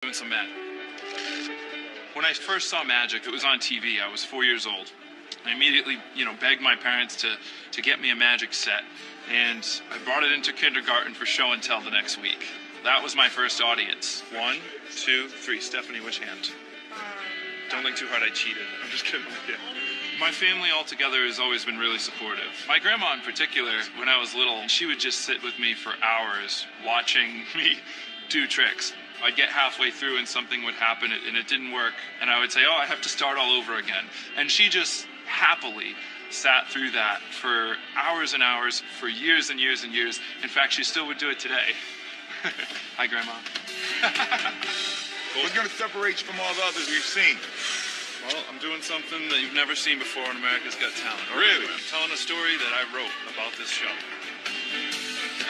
Doing some magic. When I first saw magic, it was on TV. I was 4 years old. I immediately, begged my parents to get me a magic set, and I brought it into kindergarten for show and tell the next week. That was my first audience. 1, 2, 3. Stephanie, which hand? Don't think too hard, I cheated. I'm just kidding with you. My family altogether has always been really supportive. My grandma in particular, when I was little, she would just sit with me for hours watching me do tricks. I'd get halfway through and something would happen and it didn't work, and I would say, oh, I have to start all over again. And she just happily sat through that for hours and hours, for years and years and years. In fact, she still would do it today. Hi, Grandma. What's going to separate you from all the others we've seen? Well, I'm doing something that you've never seen before on America's Got Talent. Really? I'm telling a story that I wrote about this show.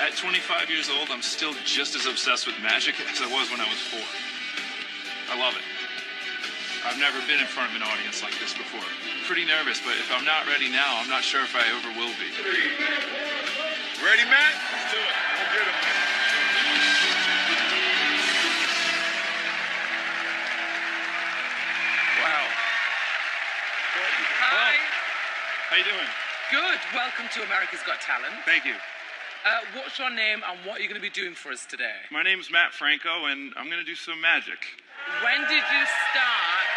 At 25 years old, I'm still just as obsessed with magic as I was when I was 4. I love it. I've never been in front of an audience like this before. I'm pretty nervous, but if I'm not ready now, I'm not sure if I ever will be. Ready, Matt? Let's do it. We'll get him. Wow. Hi. How you doing? Good. Welcome to America's Got Talent. Thank you. What's your name and what are you going to be doing for us today? My name's Matt Franco, and I'm going to do some magic. When did you start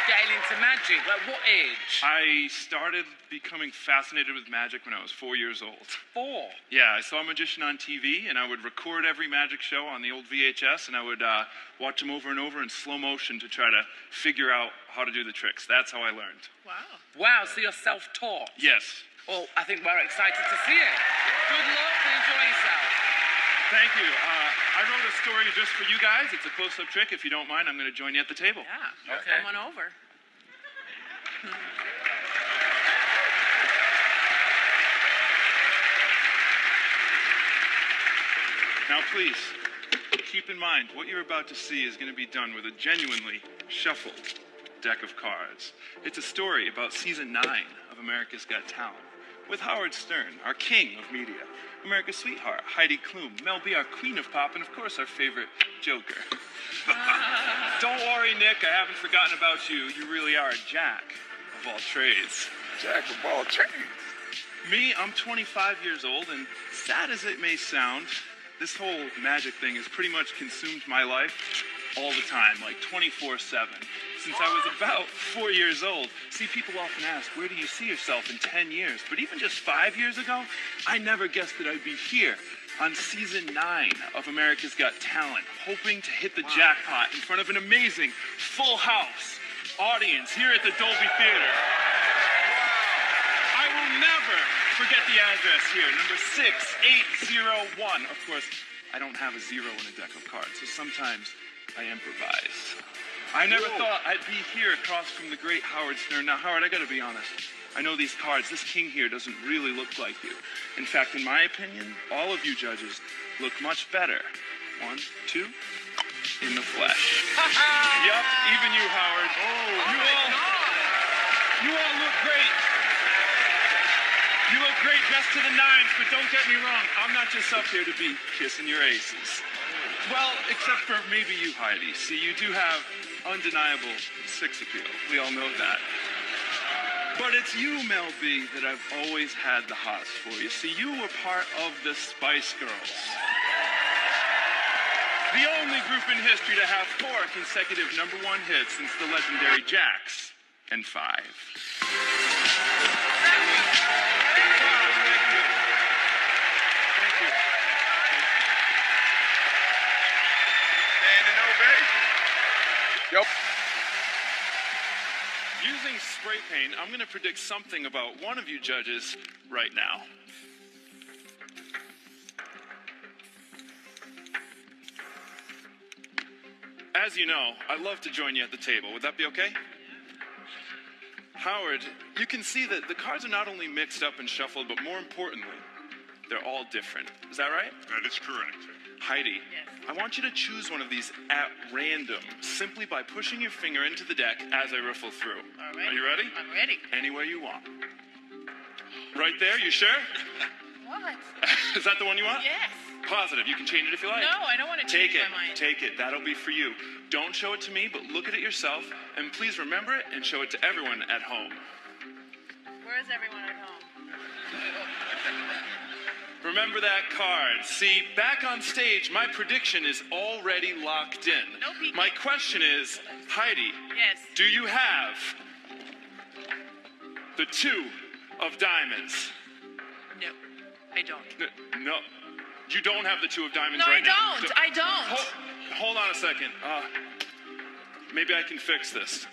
getting into magic? Like, what age? I started becoming fascinated with magic when I was 4 years old. 4? Yeah, I saw a magician on TV, and I would record every magic show on the old VHS, and I would watch them over and over in slow motion to try to figure out how to do the tricks. That's how I learned. Wow. Wow, so you're self-taught? Yes. Well, I think we're excited to see it. Good luck and enjoy yourself. Thank you. I wrote a story just for you guys. It's a close-up trick. If you don't mind, I'm going to join you at the table. Yeah, okay. Come on over. Now, please, keep in mind, what you're about to see is going to be done with a genuinely shuffled deck of cards. It's a story about season 9 of America's Got Talent, with Howard Stern, our king of media, America's sweetheart, Heidi Klum, Mel B, our queen of pop, and of course our favorite Joker. Don't worry, Nick, I haven't forgotten about you. You really are a jack of all trades. Jack of all trades. Me, I'm 25 years old, and sad as it may sound, this whole magic thing has pretty much consumed my life all the time, like 24/7. Since I was about 4 years old. See, people often ask, where do you see yourself in 10 years? But even just 5 years ago, I never guessed that I'd be here on season 9 of America's Got Talent, hoping to hit the jackpot in front of an amazing full house audience here at the Dolby Theater. I will never forget the address here, number 6801. Of course, I don't have a 0 in a deck of cards, so sometimes I improvise. I never thought I'd be here across from the great Howard Stern. Now, Howard, I gotta be honest. I know these cards. This king here doesn't really look like you. In fact, in my opinion, all of you judges look much better. 1, 2, in the flesh. Yup, even you, Howard. You all look great. You look great dressed to the nines, but don't get me wrong. I'm not just up here to be kissing your aces. Well, except for maybe you, Heidi. See, you do have undeniable sex appeal. We all know that. But it's you, Mel B, that I've always had the hots for. You see, you were part of the Spice Girls. The only group in history to have 4 consecutive #1 hits since the legendary Jax and 5. Yep. Using spray paint, I'm going to predict something about one of you judges right now. As you know, I'd love to join you at the table. Would that be okay? Howard, you can see that the cards are not only mixed up and shuffled, but more importantly, they're all different. Is that right? That is correct. Heidi, I want you to choose one of these at random, simply by pushing your finger into the deck as I riffle through. All right. Are you ready? I'm ready. Anywhere you want. Right there, you sure? What? Is that the one you want? Yes. positive. You can change it if you like. No, I don't want to change my mind. Take it. That'll be for you. Don't show it to me, but look at it yourself, and please remember it and show it to everyone at home. Where is everyone at home? Remember that card. See, back on stage, my prediction is already locked in. No peeking. My question is, Heidi, Yes. do you have the 2 of diamonds? No, I don't. No, you don't have the 2 of diamonds No, right now. I don't. Hold on a second. Maybe I can fix this.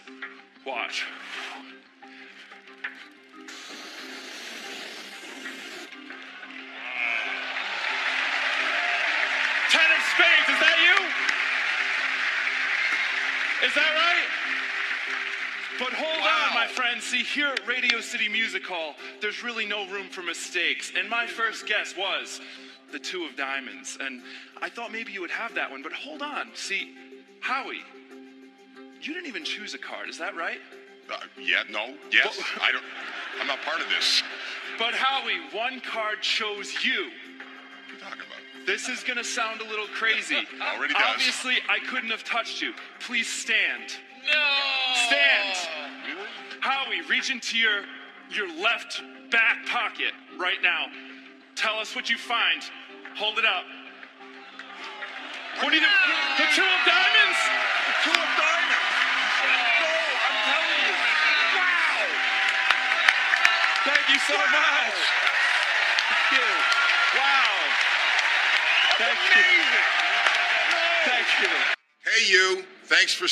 Watch. 10 of spades, is that you? Is that right? But hold on, my friends. See, here at Radio City Music Hall, there's really no room for mistakes. And my first guess was the 2 of diamonds. And I thought maybe you would have that one, but hold on. See, Howie, you didn't even choose a card, is that right? Yes. I'm not part of this. But Howie, one card chose you. What are you talking about? This is gonna sound a little crazy. Already does. Obviously, I couldn't have touched you. Please stand. No. Stand. Really? Howie, reach into your left back pocket right now. Tell us what you find. Hold it up. What do you do? The 2 of diamonds? The 2 of diamonds. No, I'm telling you. Wow. Thank you so much. Thank you. Wow. Thank you. Thank you. Hey, you. Thanks for...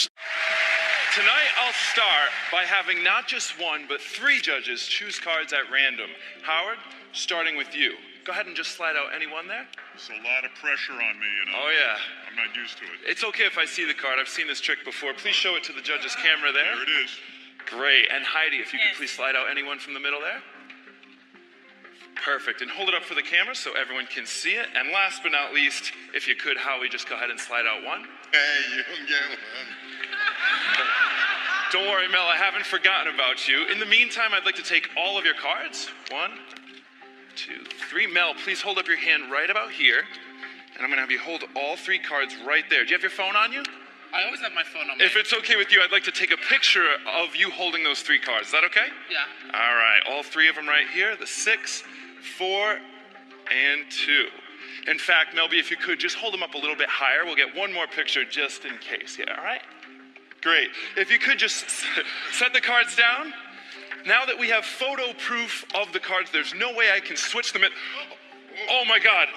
Tonight I'll start by having not just 1, but 3 judges choose cards at random. Howard, starting with you. Go ahead and just slide out any one there. There's a lot of pressure on me, you know. Oh, yeah. I'm not used to it. It's okay if I see the card. I've seen this trick before. Please show it to the judge's camera there. There it is. Great. And Heidi, if you Yes. could please slide out anyone from the middle there. Perfect. And hold it up for the camera so everyone can see it. And last but not least, if you could, Howie, just go ahead and slide out one. Hey, you can get one. Don't worry, Mel, I haven't forgotten about you. In the meantime, I'd like to take all of your cards. 1, 2, 3. Mel, please hold up your hand right about here. And I'm going to have you hold all 3 cards right there. Do you have your phone on you? I always have my phone on me. If it's okay with you, I'd like to take a picture of you holding those 3 cards. Is that okay? Yeah. All right, all 3 of them right here. The 6, 4, and 2. In fact, Melby, if you could, just hold them up a little bit higher. We'll get one more picture just in case. Yeah, all right? Great. If you could just set the cards down. Now that we have photo proof of the cards, there's no way I can switch them. Oh my God.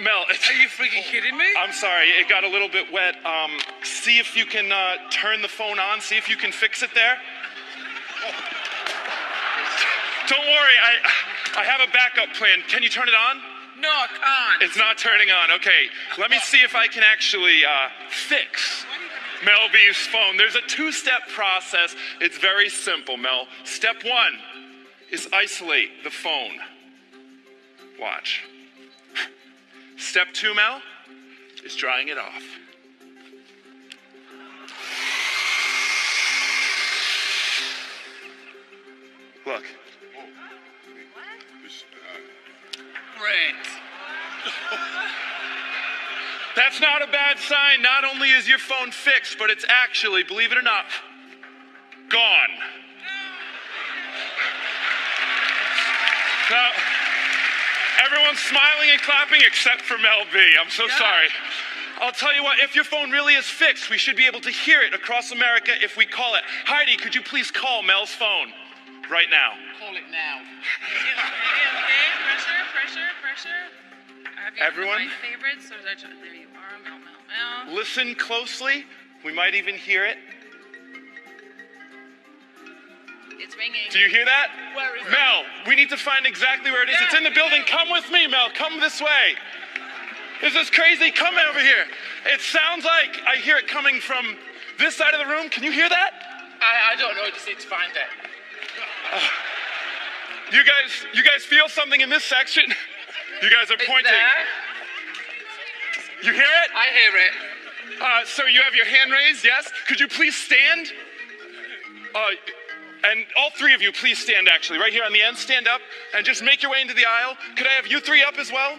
Mel, Are you freaking kidding me? I'm sorry, it got a little bit wet. See if you can turn the phone on. See if you can fix it there. Don't worry, I have a backup plan. Can you turn it on? No, I can't. It's not turning on. Okay, let me see if I can actually fix Melby's phone. There's a 2-step process. It's very simple, Mel. Step 1 is isolate the phone. Watch. Step 2, Mel, is drying it off. Look. Great. That's not a bad sign. Not only is your phone fixed, but it's actually, believe it or not, gone. Now, everyone's smiling and clapping except for Mel B. I'm so sorry. I'll tell you what, if your phone really is fixed, we should be able to hear it across America if we call it. Heidi, could you please call Mel's phone right now? Call it now. Okay, pressure. Have you Everyone? my favorites? Or there you are, Mel. Listen closely. We might even hear it. It's ringing. Do you hear that? Where is it? Mel, we need to find exactly where it is. It's in the building. Come with me, Mel. Come this way. This is crazy. Come over here. It sounds like I hear it coming from this side of the room. Can you hear that? I don't know. I just need to find it. You guys feel something in this section? You guys are It's pointing. there. You hear it? I hear it. Sir, you have your hand raised, yes? Could you please stand? And all 3 of you, please stand actually. Right here on the end, stand up and just make your way into the aisle. Could I have you 3 up as well?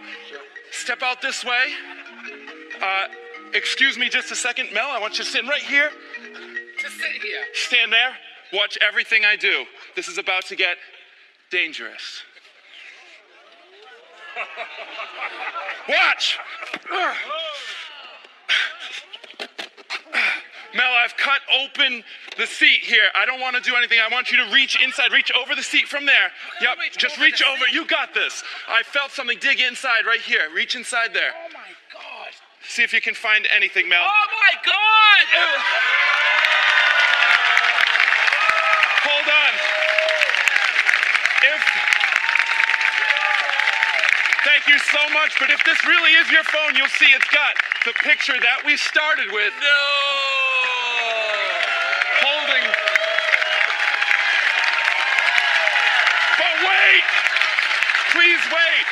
Step out this way. Excuse me just a second. Mel, I want you to sit right here. To sit here. Stand there. Watch everything I do. This is about to get dangerous. Watch! Mel, I've cut open the seat here. I don't want to do anything. I want you to reach inside. Reach over the seat from there. Yep, just reach over. You got this. I felt something dig inside right here. Reach inside there. Oh my God. See if you can find anything, Mel. Oh my God! Hold on. Thank you so much, but if this really is your phone, you'll see it's got the picture that we started with. No! Holding. But wait! Please wait.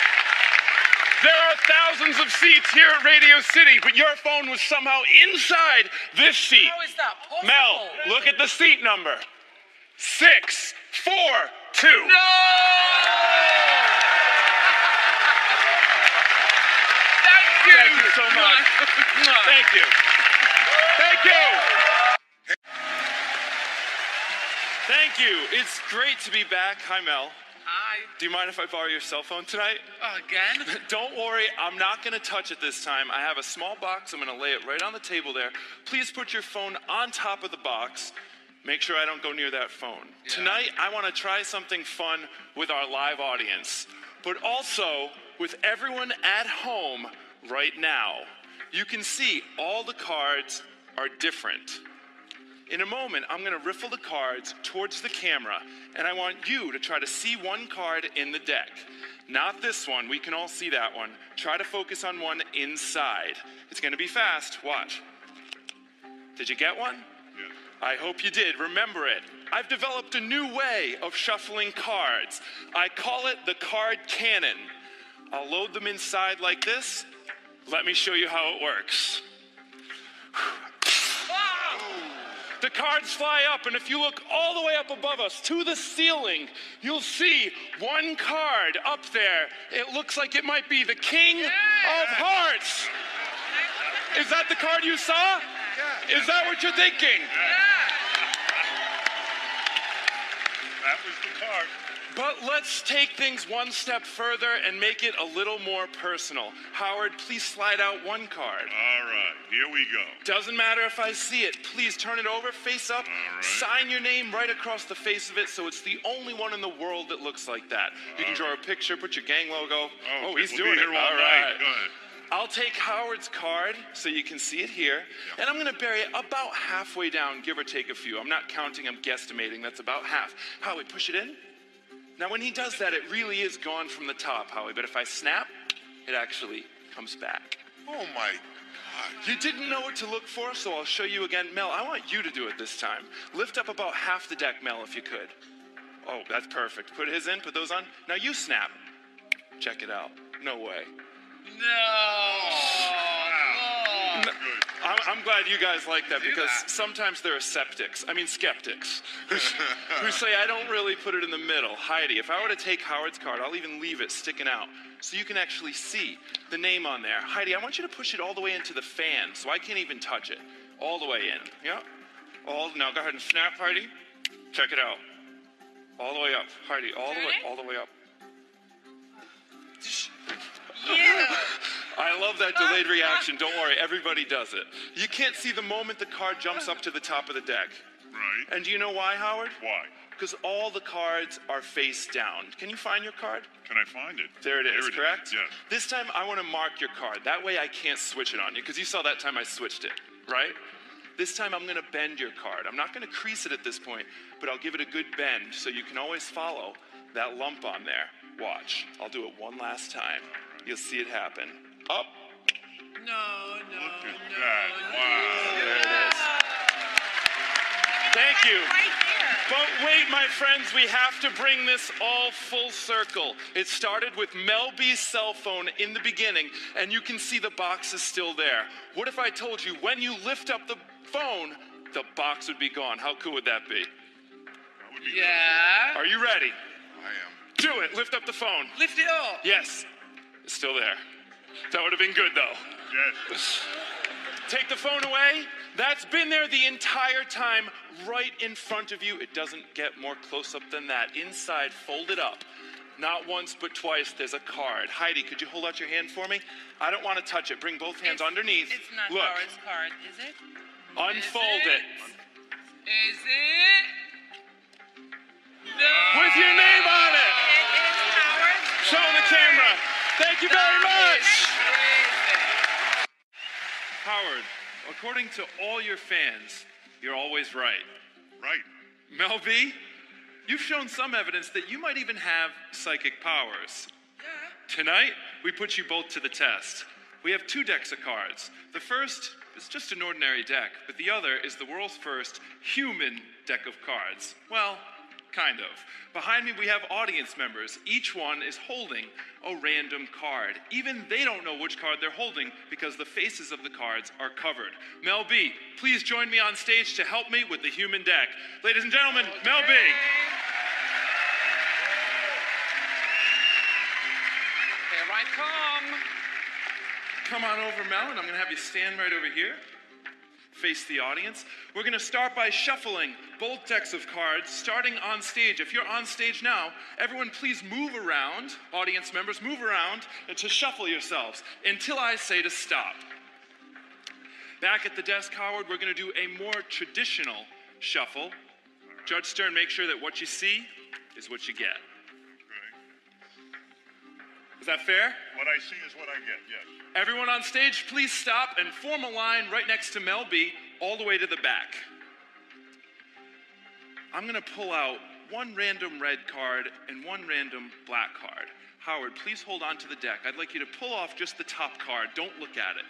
There are thousands of seats here at Radio City, but your phone was somehow inside this seat. How is that possible? Mel, look at the seat number. 642. No! Thank you so much. Thank you. Thank you. Thank you. It's great to be back. Hi, Mel. Hi. Do you mind if I borrow your cell phone tonight? Again? Don't worry, I'm not going to touch it this time. I have a small box. I'm going to lay it right on the table there. Please put your phone on top of the box. Make sure I don't go near that phone. Yeah. Tonight, I want to try something fun with our live audience, but also with everyone at home right now. You can see all the cards are different. In a moment, I'm going to riffle the cards towards the camera, and I want you to try to see one card in the deck. Not this one. We can all see that one. Try to focus on one inside. It's going to be fast. Watch. Did you get one? Yeah. I hope you did. Remember it. I've developed a new way of shuffling cards. I call it the card cannon. I'll load them inside like this. Let me show you how it works. The cards fly up, and if you look all the way up above us to the ceiling, you'll see one card up there. It looks like it might be the King of Hearts. Is that the card you saw? Is that what you're thinking? That was the card. But let's take things one step further and make it a little more personal. Howard, please slide out one card. All right, here we go. Doesn't matter if I see it. Please turn it over, face up. All right. Sign your name right across the face of it so it's the only one in the world that looks like that. You can draw a picture, put your gang logo. Oh, He's we'll doing be here it. all All night. right. Go ahead. I'll take Howard's card so you can see it here, and I'm going to bury it about halfway down, give or take a few. I'm not counting, I'm guesstimating. That's about half. Howie, push it in. Now, when he does that, it really is gone from the top, Howie, but if I snap, it actually comes back. Oh, my God. You didn't know what to look for, so I'll show you again. Mel, I want you to do it this time. Lift up about half the deck, Mel, if you could. Oh, that's perfect. Put his in, put those on. Now you snap. Check it out. No way. No. I'm glad you guys like that because sometimes there are skeptics who say I don't really put it in the middle. Heidi, if I were to take Howard's card, I'll even leave it sticking out so you can actually see the name on there. Heidi, I want you to push it all the way into the fan so I can't even touch it. All the way in. Yeah? Now go ahead and snap, Heidi. Check it out. All the way up. Heidi, all the way up. Yeah. I love that delayed reaction. Don't worry, everybody does it. You can't see the moment the card jumps up to the top of the deck. Right. And do you know why, Howard? Why? Because all the cards are face down. Can you find your card? Can I find it? There it is, correct? Yes. This time I want to mark your card. That way I can't switch it on you, because you saw that time I switched it, right? This time I'm going to bend your card. I'm not going to crease it at this point, but I'll give it a good bend so you can always follow that lump on there. Watch. I'll do it one last time. You'll see it happen. Up. No. Look at that. Wow. There it is. Thank you. But wait, my friends, we have to bring this all full circle. It started with Mel B's cell phone in the beginning, and you can see the box is still there. What if I told you when you lift up the phone, the box would be gone? How cool would that be? That would be Yeah. Are you ready? good. I am. Do it. Lift up the phone. Lift it up. Yes. It's still there. That would have been good, though. Yes. Take the phone away. That's been there the entire time, right in front of you. It doesn't get more close-up than that. Inside, folded up. Not once, but twice, there's a card. Heidi, could you hold out your hand for me? I don't want to touch it. Bring both hands underneath. It's not Look. Howard's card, is it? Unfold it. Is it? No. With your name on it. It is Howard's Show the card. camera. Thank you very much. It Howard, according to all your fans, you're always right. Right. Mel B, you've shown some evidence that you might even have psychic powers. Tonight, we put you both to the test. We have 2 decks of cards. The first is just an ordinary deck, but the other is the world's first human deck of cards. Well, kind of. Behind me, we have audience members. Each one is holding a random card. Even they don't know which card they're holding because the faces of the cards are covered. Mel B, please join me on stage to help me with the human deck. Ladies and gentlemen, Mel B. Here I come. Come on over, Mel, and I'm going to have you stand right over here. Face the audience. We're going to start by shuffling both decks of cards, starting on stage. If you're on stage now, everyone please move around. Audience members, move around to shuffle yourselves until I say to stop. Back at the desk, Howard, we're going to do a more traditional shuffle. Judge Stern, make sure that what you see is what you get. Is that fair? What I see is what I get, yes. Everyone on stage, please stop and form a line right next to Mel B, all the way to the back. I'm going to pull out 1 random red card and 1 random black card. Howard, please hold on to the deck. I'd like you to pull off just the top card. Don't look at it.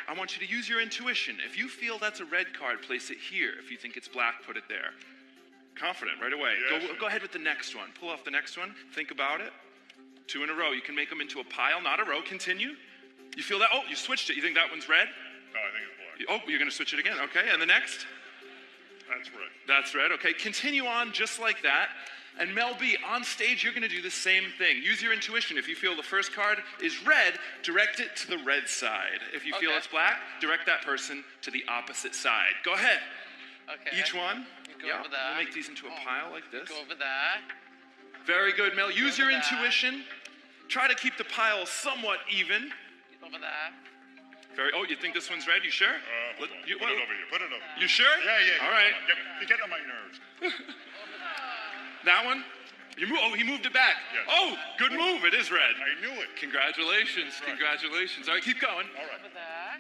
I want you to use your intuition. If you feel that's a red card, place it here. If you think it's black, put it there. Confident, right away. Yes. Go ahead with the next one. Pull off the next one. Think about it. 2 in a row. You can make them into a pile, not a row. Continue. You feel that? Oh, you switched it. You think that one's red? No, I think it's black. Oh, you're going to switch it again. Okay, and the next? That's red. That's red. Okay, continue on just like that. And Mel B, on stage, you're going to do the same thing. Use your intuition. If you feel the first card is red, direct it to the red side. If you feel it's black, direct that person to the opposite side. Go ahead. Okay. Each one. You go over there. We'll make these into a pile like this. Go over there. Very good, Mel. Use your over there. intuition. Try to keep the pile somewhat even. Over there. Oh, you think this one's red? You sure? Put it over here. Put it over here. You sure? Yeah. All right. You're getting on my nerves. That one? He moved it back. Yes. Oh, good move. It is red. I knew it. Congratulations. Right. Congratulations. All right, keep going. All right. Over there.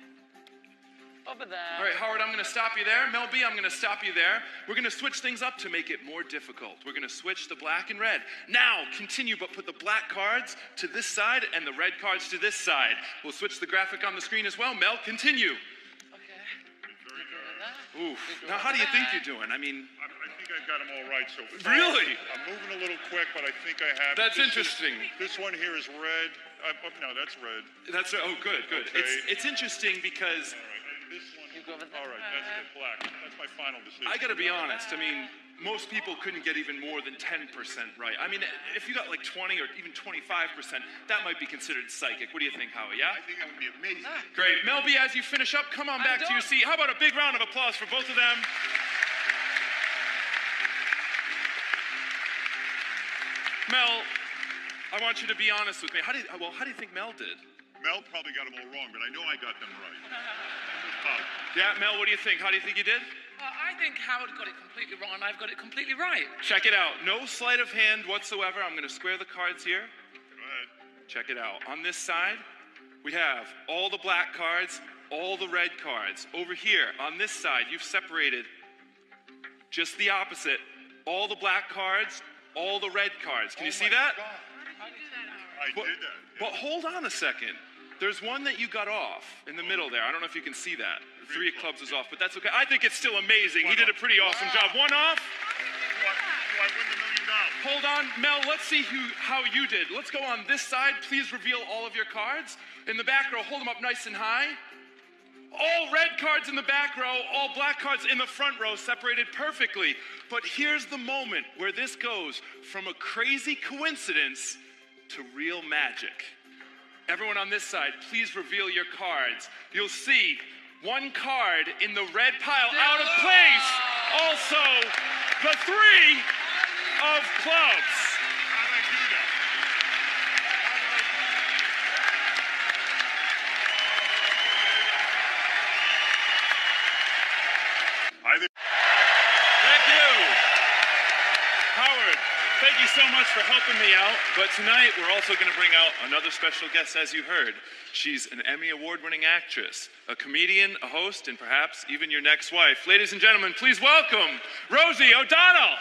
Over there. All right, Howard, I'm going to stop you there. Mel B, I'm going to stop you there. We're going to switch things up to make it more difficult. We're going to switch the black and red. Now, continue, but put the black cards to this side and the red cards to this side. We'll switch the graphic on the screen as well. Mel, continue. Okay. Oof. Now, how do you think you're doing? I mean... I think I've got them all right so far. Really? I'm moving a little quick, but I think I have. That's interesting. This one here is red. No, that's red. That's oh, good. Okay. It's interesting because All right, and this one. You go with All right, that's the black. That's my final decision. I got to be honest. I mean, most people couldn't get even more than 10% right. I mean, if you got like 20 or even 25%, that might be considered psychic. What do you think, Howie? Yeah? I think that would be amazing. Great. Mel B, as you finish up, come on back to your seat. How about a big round of applause for both of them? Mel, I want you to be honest with me. How do you think Mel did? Mel probably got them all wrong, but I know I got them right. Yeah, Mel, what do you think? How do you think you did? I think Howard got it completely wrong and I've got it completely right. Check it out. No sleight of hand whatsoever. I'm going to square the cards here. Go ahead. Check it out. On this side, we have all the black cards, all the red cards. Over here, on this side, you've separated just the opposite. All the black cards, all the red cards. Can you see that? I did that. But hold on a second. There's one that you got off in the middle there. I don't know if you can see that. 3 of clubs is off, but that's okay. I think it's still amazing. He did a pretty awesome job. One off. Do I win the $1 million? Hold on, Mel, let's see how you did. Let's go on this side. Please reveal all of your cards. In the back row, hold them up nice and high. All red cards in the back row, all black cards in the front row, separated perfectly. But here's the moment where this goes from a crazy coincidence to real magic. everyone on this side, please reveal your cards. You'll see one card in the red pile out of place. Also, the 3 of clubs. How did I do that? Thank you. Howard, thank you so much for helping me out. But tonight, we're also going to bring out another special guest, as you heard. She's an Emmy Award-winning actress, a comedian, a host, and perhaps even your next wife. Ladies and gentlemen, please welcome Rosie O'Donnell.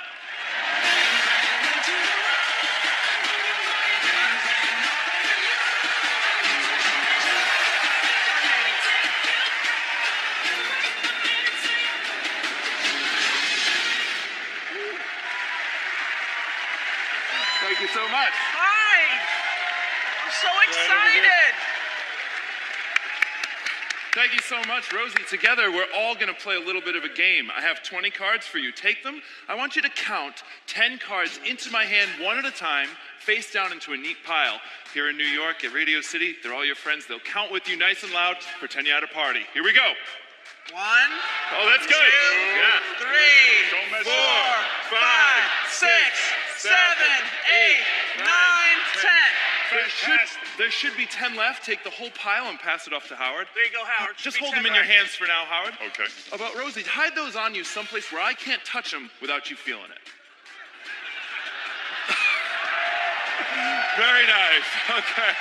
Thank you so much. Hi! I'm so excited! Thank you so much, Rosie. Together, we're all going to play a little bit of a game. I have 20 cards for you. Take them. I want you to count 10 cards into my hand, one at a time, face down into a neat pile. Here in New York, at Radio City, they're all your friends. They'll count with you nice and loud, pretend you're at a party. Here we go. 1, Oh, that's good. 2, Yeah. 3, Don't mess 4, up. 5, 6, 7, 8, 9, 10. There should be 10 left. Take the whole pile and pass it off to Howard. There you go, Howard. Just hold them in your hands for now, Howard. Okay. About Rosie, hide those on you someplace where I can't touch them without you feeling it. Very nice. Okay.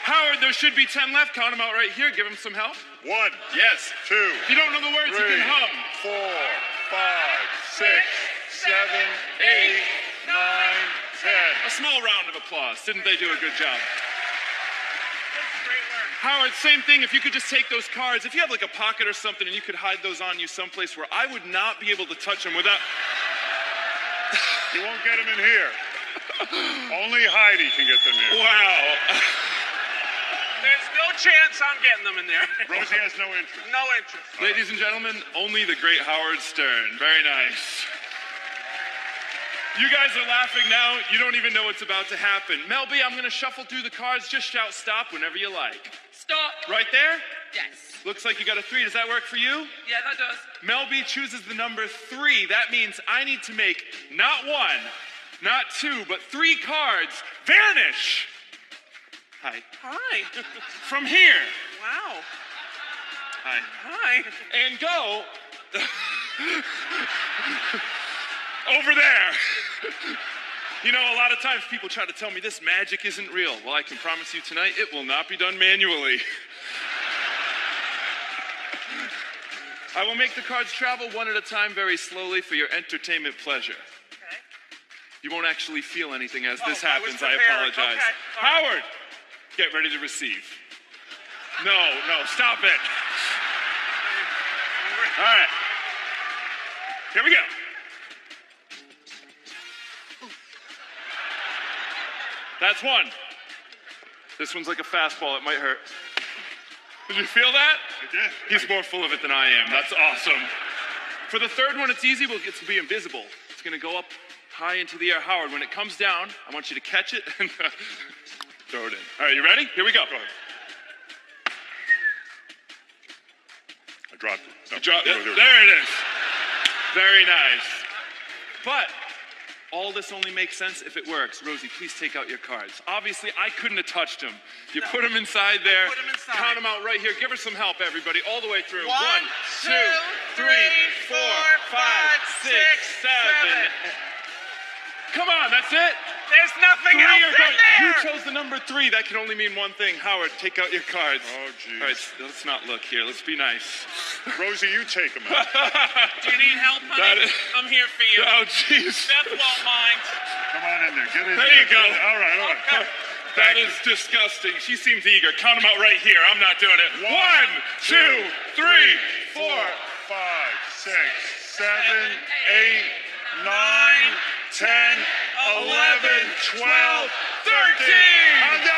Howard, there should be 10 left. Count them out right here. Give him some help. 1, Yes. 2, If you don't know the words, 3, you can hum. 4, 5, 6, 7, 8, 9, 10. A small round of applause. Didn't they do a good job? Howard, same thing. If you could just take those cards, if you have like a pocket or something and you could hide those on you someplace where I would not be able to touch them without... You won't get them in here. Only Heidi can get them here. Wow. There's no chance I'm getting them in there. Rosie has no interest. No interest. Ladies and gentlemen, only the great Howard Stern. Very nice. You guys are laughing now. You don't even know what's about to happen. Melby, I'm going to shuffle through the cards. Just shout stop whenever you like. Stop. Right there? Yes. Looks like you got a 3. Does that work for you? Yeah, that does. Melby chooses the number 3. That means I need to make not 1, not 2, but 3 cards vanish. Hi. Hi. From here. Wow. Hi. Hi. And go over there. You know, a lot of times people try to tell me this magic isn't real. Well, I can promise you tonight, it will not be done manually. I will make the cards travel one at a time very slowly for your entertainment pleasure. Okay. You won't actually feel anything as this I was happens. I prepared. apologize. Okay. All right. Howard, get ready to receive. No, stop it. All right. Here we go. That's 1. This one's like a fastball. It might hurt. Did you feel that? I did. He's more full of it than I am. That's awesome. For the third one, it's easy. We'll get to be invisible. It's going to go up high into the air. Howard, when it comes down, I want you to catch it and throw it in. All right, you ready? Here we go. Go ahead. I dropped it. No, You drop- there it is. there it is. Very nice. But all this only makes sense if it works. Rosie, please take out your cards. Obviously, I couldn't have touched them. You put them inside there. put 'em inside. Count them out right here. Give her some help, everybody, all the way through. 1, 2, 3, 4, 5, 6, 7. Come on, that's it. There's nothing 3 else are in going. there. You chose the number 3. That can only mean one thing. Howard, take out your cards. Oh, geez. All right, let's not look here. Let's be nice. Rosie, you take them out. Do you need help, honey? That is- I'm here for you. Oh, jeez. Beth won't mind. Come on in there. Get in There you go. All right. That is disgusting. She seems eager. Count them out right here. I'm not doing it. 1, 2, 3, 4. 5, 6, 7, 8, 9, 10, 11, 12, 13. I'm done.